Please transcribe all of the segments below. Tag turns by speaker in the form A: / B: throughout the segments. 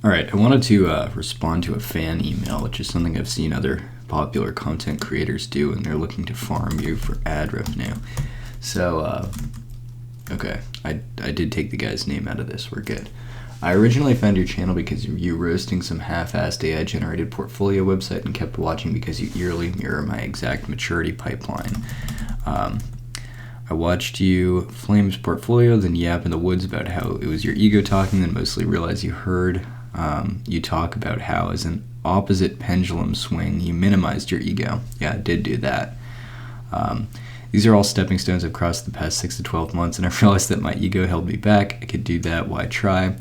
A: All right, I wanted to respond to a fan email, which is something I've seen other popular content creators do, and they're looking to farm you for ad revenue. So, okay, I did take the guy's name out of this. We're good. I originally found your channel because you roasting some half-assed AI-generated portfolio website and kept watching because you eerily mirror my exact maturity pipeline. I watched you Flames portfolio, then yap in the woods about how it was your ego talking, then mostly realized you heard you talk about how, as an opposite pendulum swing, you minimized your ego. Yeah, I did do that. These are all stepping stones I've crossed the past 6 to 12 months, and I realized that my ego held me back. I could do that, why try?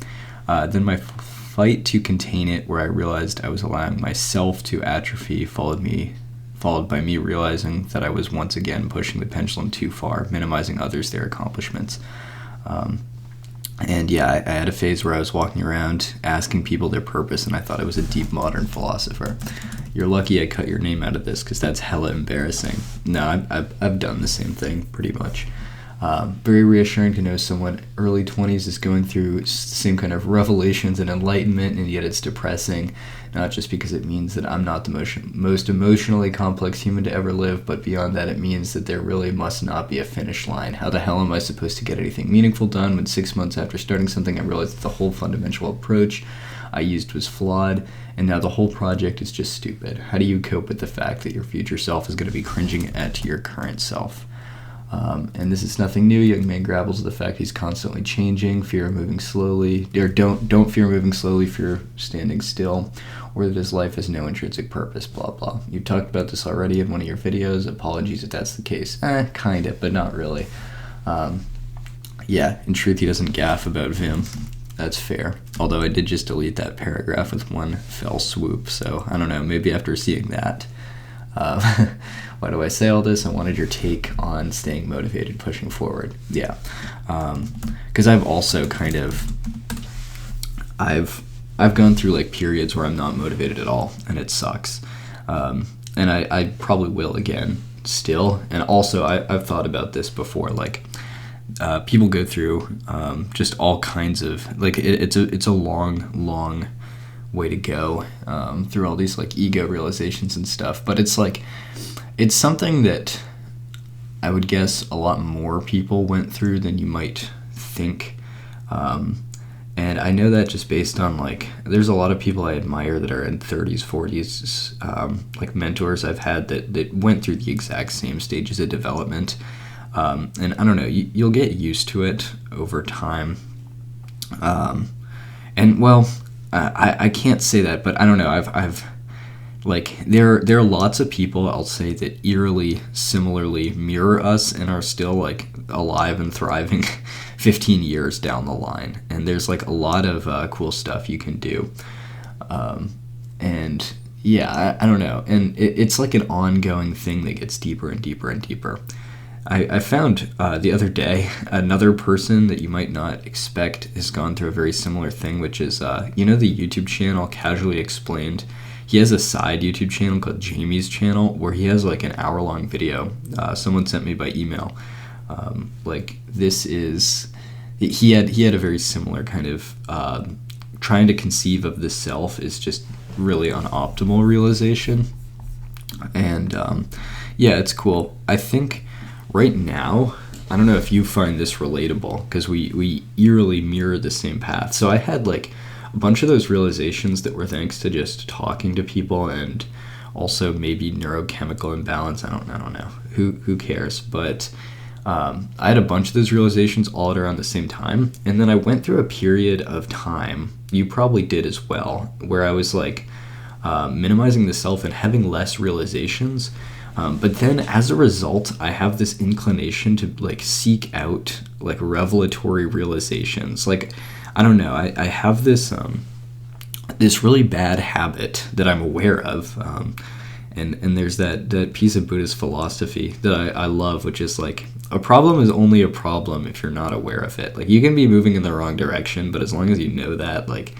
A: Then my fight to contain it, where I realized I was allowing myself to atrophy, followed by me realizing that I was once again pushing the pendulum too far, minimizing others their accomplishments. And yeah, I had a phase where I was walking around asking people their purpose, and I thought I was a deep modern philosopher. You're lucky I cut your name out of this, because that's hella embarrassing. No, I've done the same thing, pretty much. Very reassuring to know someone early 20s is going through the same kind of revelations and enlightenment, and yet it's depressing, not just because it means that I'm not the most emotionally complex human to ever live, but beyond that it means that there really must not be a finish line. How the hell am I supposed to get anything meaningful done when 6 months after starting something I realized that the whole fundamental approach I used was flawed, and now the whole project is just stupid? How do you cope with the fact that your future self is going to be cringing at your current self? And this is nothing new. Young man grapples with the fact he's constantly changing, fear of moving slowly, or don't fear moving slowly, fear standing still, or that his life has no intrinsic purpose, blah, blah. You've talked about this already in one of your videos. Apologies if that's the case. Kinda, but not really. Yeah, in truth, he doesn't gaff about Vim. That's fair. Although I did just delete that paragraph with one fell swoop, so I don't know, maybe after seeing that. Why do I say all this? I wanted your take on staying motivated, pushing forward. Yeah, because I've also kind of, I've gone through like periods where I'm not motivated at all, and it sucks. And I probably will again still. And also I've thought about this before, like people go through just all kinds of, like it's a long way to go through all these like ego realizations and stuff, but it's like it's something that I would guess a lot more people went through than you might think, and I know that just based on like there's a lot of people I admire that are in 30s 40s, like mentors I've had that went through the exact same stages of development, and I don't know, you'll get used to it over time, and well, I can't say that, but I don't know. I've like there are lots of people I'll say that eerily similarly mirror us and are still like alive and thriving 15 years down the line. And there's like a lot of cool stuff you can do. And yeah, I don't know. And it's like an ongoing thing that gets deeper and deeper and deeper. I found the other day another person that you might not expect has gone through a very similar thing, which is, the YouTube channel Casually Explained. He has a side YouTube channel called Jamie's Channel where he has like an hour-long video. Someone sent me by email. He had a very similar kind of trying to conceive of the self is just really an optimal realization. And yeah, it's cool. I think right now, I don't know if you find this relatable, because we eerily mirror the same path. So I had like a bunch of those realizations that were thanks to just talking to people, and also maybe neurochemical imbalance. I don't know. Who cares? But I had a bunch of those realizations all at around the same time. And then I went through a period of time, you probably did as well, where I was like minimizing the self and having less realizations. But then as a result, I have this inclination to like seek out like revelatory realizations. Like, I don't know, I have this this really bad habit that I'm aware of. And there's that piece of Buddhist philosophy that I love, which is like, a problem is only a problem if you're not aware of it. Like, you can be moving in the wrong direction, but as long as you know that, like,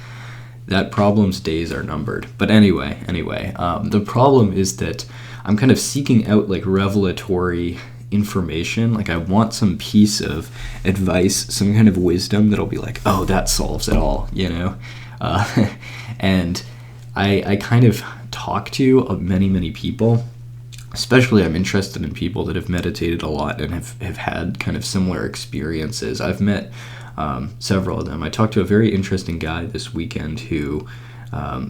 A: that problem's days are numbered. But anyway, the problem is that I'm kind of seeking out like revelatory information. Like, I want some piece of advice, some kind of wisdom that'll be like, oh, that solves it all, you know? And I kind of talk to many people. Especially I'm interested in people that have meditated a lot and have had kind of similar experiences. I've met several of them. I talked to a very interesting guy this weekend who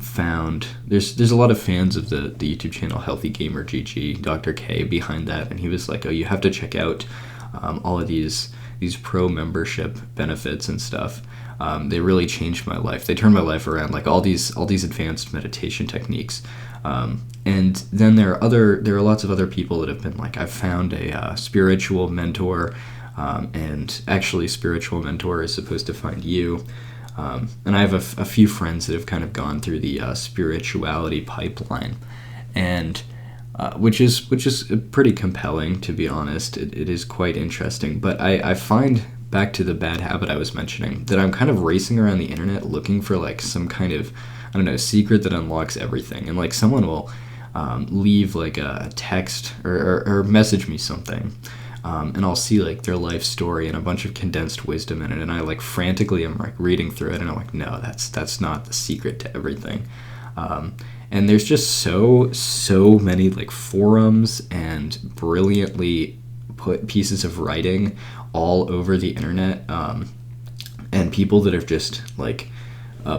A: found there's a lot of fans of the YouTube channel Healthy Gamer GG, Dr. K behind that, and he was like, oh, you have to check out all of these pro membership benefits and stuff. They really changed my life. They turned my life around, like all these advanced meditation techniques. And then there are lots of other people that have been like, I've found a spiritual mentor, and actually spiritual mentor is supposed to find you. And I have a few friends that have kind of gone through the spirituality pipeline, and which is pretty compelling, to be honest. It is quite interesting, but I find, back to the bad habit I was mentioning, that I'm kind of racing around the internet looking for like some kind of, I don't know, secret that unlocks everything, and like someone will leave like a text or message me something, and I'll see like their life story and a bunch of condensed wisdom in it, and I like frantically am like reading through it, and I'm like, no, that's not the secret to everything. And there's just so many like forums and brilliantly put pieces of writing all over the internet, and people that have just like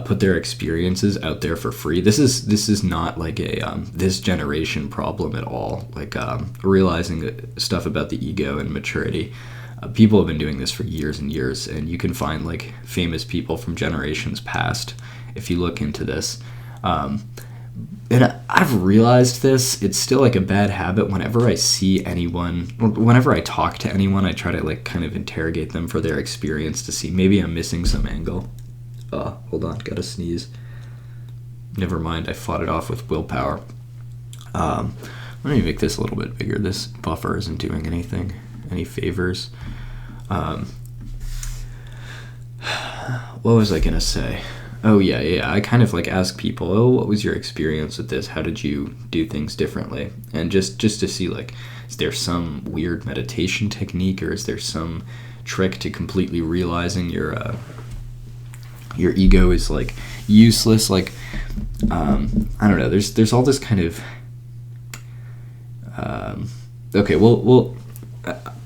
A: put their experiences out there for free. This is not like a this generation problem at all. Like realizing stuff about the ego and maturity. People have been doing this for years and years, and you can find like famous people from generations past if you look into this. And I've realized this. It's still like a bad habit. Whenever I see anyone, whenever I talk to anyone, I try to like kind of interrogate them for their experience to see maybe I'm missing some angle. Hold on, gotta sneeze. Never mind, I fought it off with willpower. Let me make this a little bit bigger. This buffer isn't doing any favors. What was I gonna say? Oh yeah. I kind of like ask people, oh, what was your experience with this? How did you do things differently? And just to see like, is there some weird meditation technique, or is there some trick to completely realizing your ego is like useless? Like, I don't know. There's all this kind of. Okay, well,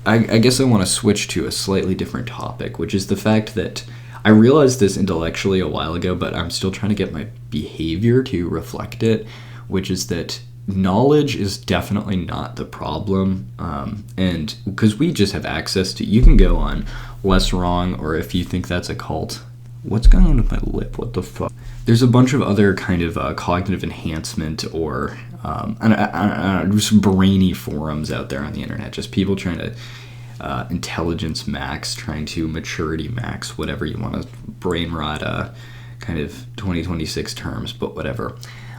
A: I guess I want to switch to a slightly different topic, which is the fact that I realized this intellectually a while ago, but I'm still trying to get my behavior to reflect it, which is that knowledge is definitely not the problem, and because we just have access to, you can go on Less Wrong, or if you think that's a cult. What's going on with my lip? What the fuck? There's a bunch of other kind of cognitive enhancement or I don't know, just brainy forums out there on the internet. Just people trying to intelligence max, trying to maturity max, whatever you want to brain rot kind of 2026 terms, but whatever.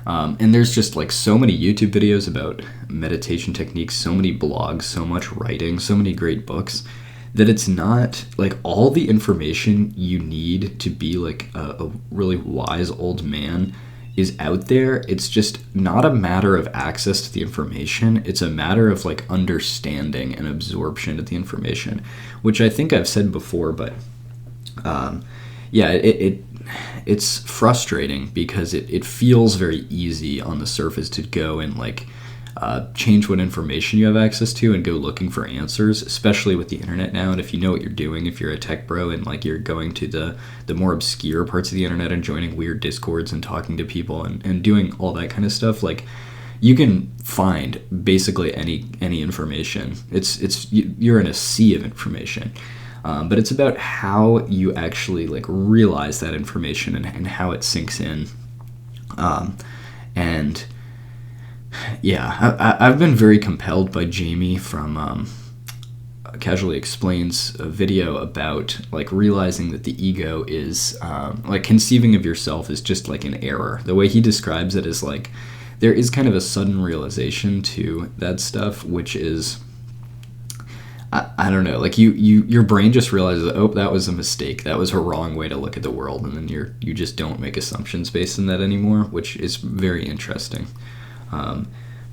A: And there's just like so many YouTube videos about meditation techniques, so many blogs, so much writing, so many great books, that it's not like all the information you need to be like a really wise old man is out there. It's just not a matter of access to the information. It's a matter of like understanding and absorption of the information, which I think I've said before, but yeah, it's frustrating because it feels very easy on the surface to go and like change what information you have access to and go looking for answers, especially with the internet now. And if you know what you're doing, if you're a tech bro and like you're going to the more obscure parts of the internet and joining weird discords and talking to people and doing all that kind of stuff, like you can find basically any information. You're in a sea of information. But it's about how you actually like realize that information and how it sinks in. And yeah, I've been very compelled by Jamie from Casually Explains a video about like realizing that the ego is like conceiving of yourself as just like an error. The way he describes it is like there is kind of a sudden realization to that stuff, which is I don't know, like your brain just realizes, oh, that was a mistake, that was a wrong way to look at the world, and then you just don't make assumptions based on that anymore, which is very interesting.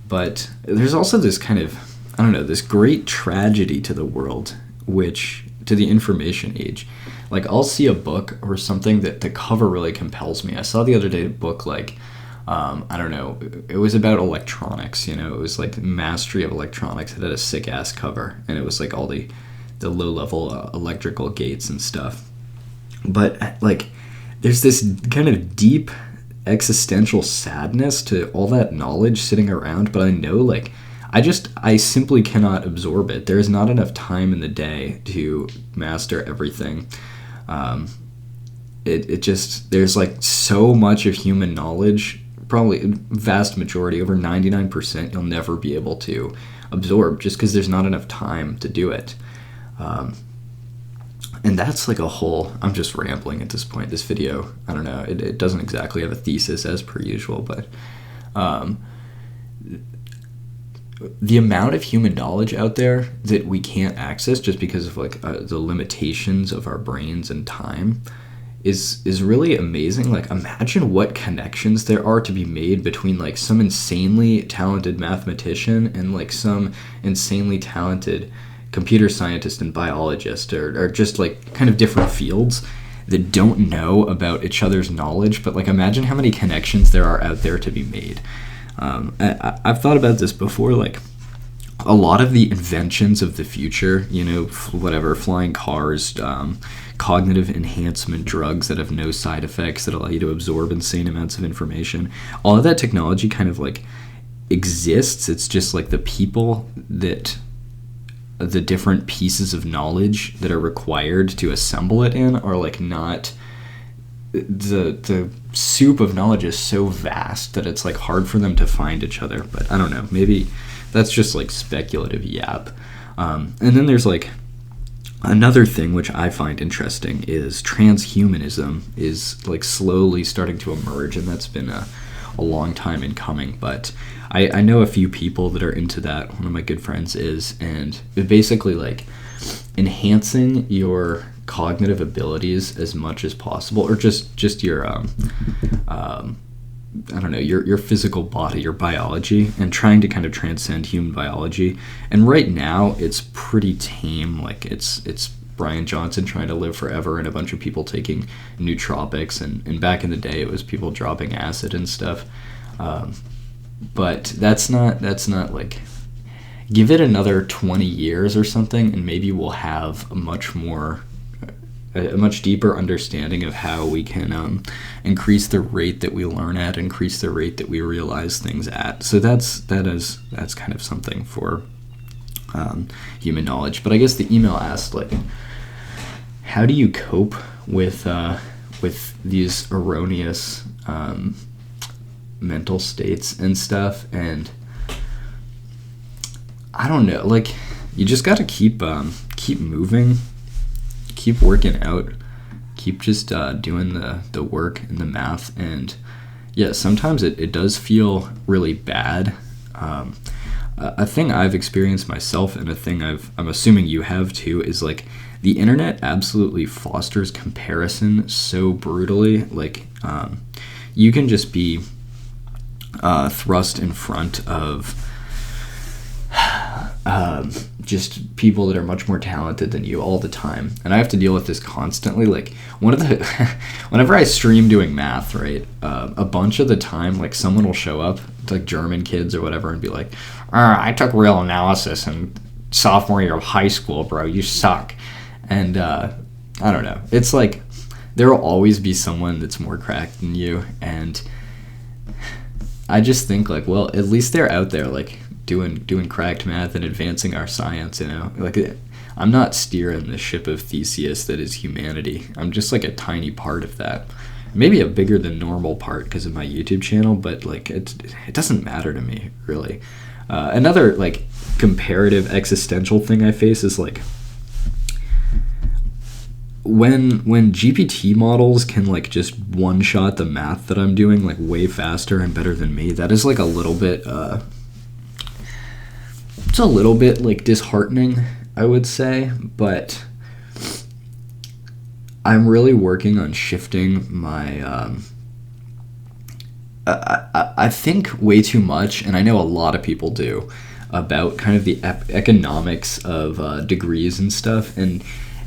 A: But there's also this kind of, I don't know, this great tragedy to the world, which, to the information age, Like, I'll see a book or something that the cover really compels me. I saw the other day a book like, I don't know, it was about electronics, you know, it was like mastery of electronics. It had a sick ass cover, and it was like all the low level electrical gates and stuff. But like, there's this kind of deep existential sadness to all that knowledge sitting around, but I know, like, I simply cannot absorb it. There is not enough time in the day to master everything. It just, there's like so much of human knowledge, probably vast majority, over 99%, you'll never be able to absorb just because there's not enough time to do it. And that's like a whole, I'm just rambling at this point. This video, I don't know, it doesn't exactly have a thesis as per usual, but the amount of human knowledge out there that we can't access just because of like the limitations of our brains and time is really amazing. Like, imagine what connections there are to be made between like some insanely talented mathematician and like some insanely talented computer scientist and biologist, or just like kind of different fields that don't know about each other's knowledge. But like, imagine how many connections there are out there to be made. I've thought about this before. Like, a lot of the inventions of the future, you know, whatever, flying cars, cognitive enhancement drugs that have no side effects that allow you to absorb insane amounts of information, all of that technology kind of like exists. It's just like the people that, the different pieces of knowledge that are required to assemble it in are like not, the soup of knowledge is so vast that it's like hard for them to find each other. But I don't know, maybe that's just like speculative yap. And then there's like another thing which I find interesting is transhumanism is like slowly starting to emerge, and that's been a long time in coming. But I know a few people that are into that. One of my good friends is, and it basically like enhancing your cognitive abilities as much as possible, or just your I don't know, your physical body, your biology, and trying to kind of transcend human biology. And right now it's pretty tame. Like, it's Brian Johnson trying to live forever and a bunch of people taking nootropics, and back in the day it was people dropping acid and stuff. But that's not like, give it another 20 years or something, and maybe we'll have a much deeper understanding of how we can increase the rate that we learn at, increase the rate that we realize things at. So that's kind of something for human knowledge. But I guess the email asked, like, how do you cope with these erroneous mental states and stuff? And I don't know, like, you just got to keep moving, keep working out, keep just doing the work and the math. And yeah, sometimes it does feel really bad. A thing I've experienced myself, and a thing I'm assuming you have too, is like, the internet absolutely fosters comparison so brutally. Like, you can just be thrust in front of just people that are much more talented than you all the time, and I have to deal with this constantly. Like, whenever I stream doing math, right, a bunch of the time, like, someone will show up, like German kids or whatever, and be like, I took real analysis in sophomore year of high school, bro, you suck. And I don't know, it's like there will always be someone that's more cracked than you, and I just think, like, well, at least they're out there, like, doing cracked math and advancing our science, you know? Like, I'm not steering the ship of Theseus that is humanity. I'm just like a tiny part of that. Maybe a bigger than normal part because of my YouTube channel, but like, it doesn't matter to me, really. Another like comparative existential thing I face is like, when GPT models can like just one shot the math that I'm doing like way faster and better than me, that is like a little bit it's a little bit like disheartening, I would say. But I'm really working on shifting my I think way too much, and I know a lot of people do, about kind of the economics of degrees and stuff. And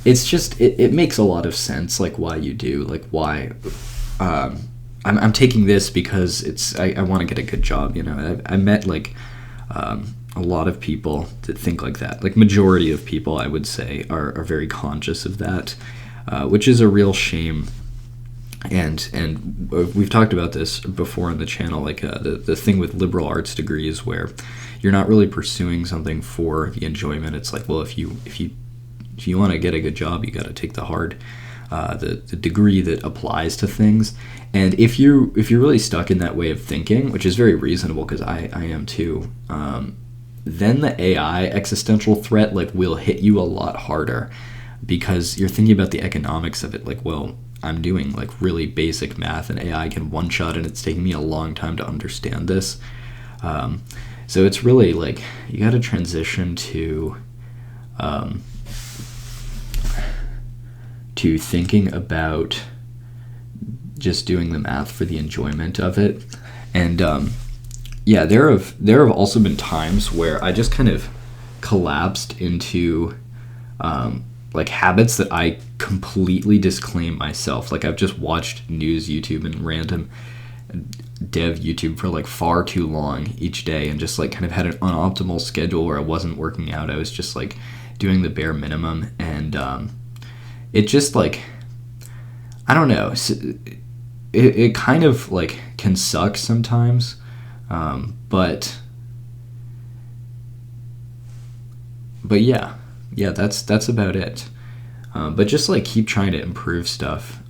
A: it's just it makes a lot of sense, like why you do, like why I'm taking this because I want to get a good job. I met like a lot of people that think like that. Like majority of people, I would say, are very conscious of that, which is a real shame. And we've talked about this before on the channel, like the thing with liberal arts degrees where you're not really pursuing something for the enjoyment. It's like, well, if you want to get a good job, you got to take the degree that applies to things. And if you're really stuck in that way of thinking, which is very reasonable because I am too, then the AI existential threat like will hit you a lot harder because you're thinking about the economics of it. Like, well, I'm doing like really basic math and AI can one shot and it's taking me a long time to understand this. So it's really like you got to transition to thinking about just doing the math for the enjoyment of it. And yeah, there have also been times where I just kind of collapsed into like habits that I completely disclaim myself. Like I've just watched news YouTube and random dev YouTube for like far too long each day and just like kind of had an unoptimal schedule where I wasn't working out. I was just like doing the bare minimum, and it just like, I don't know, it kind of like can suck sometimes, but yeah, that's about it. But just like keep trying to improve stuff.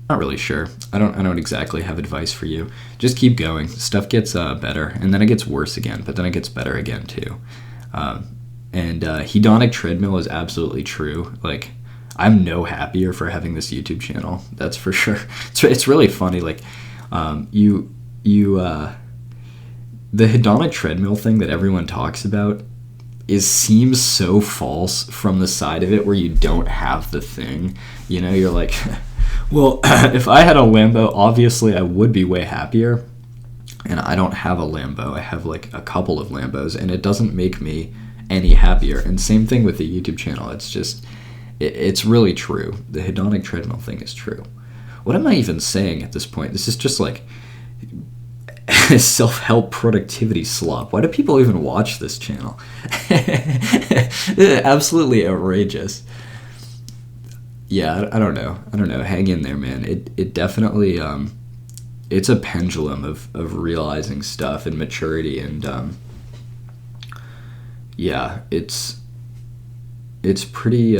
A: Not really sure. I don't exactly have advice for you. Just keep going. Stuff gets better, and then it gets worse again, but then it gets better again too. And hedonic treadmill is absolutely true. Like, I'm no happier for having this YouTube channel. That's for sure. It's really funny. Like, the hedonic treadmill thing that everyone talks about seems so false from the side of it where you don't have the thing. You're like, well, if I had a Lambo, obviously I would be way happier. And I don't have a Lambo. I have like a couple of Lambos, and it doesn't make me any happier. And same thing with the YouTube channel. It's just, it's really true. The hedonic treadmill thing is true. What am I even saying at this point? This is just like self-help productivity slop. Why do people even watch this channel? Absolutely outrageous. Yeah, I don't know. Hang in there, man. It definitely it's a pendulum of realizing stuff and maturity, and yeah, it's pretty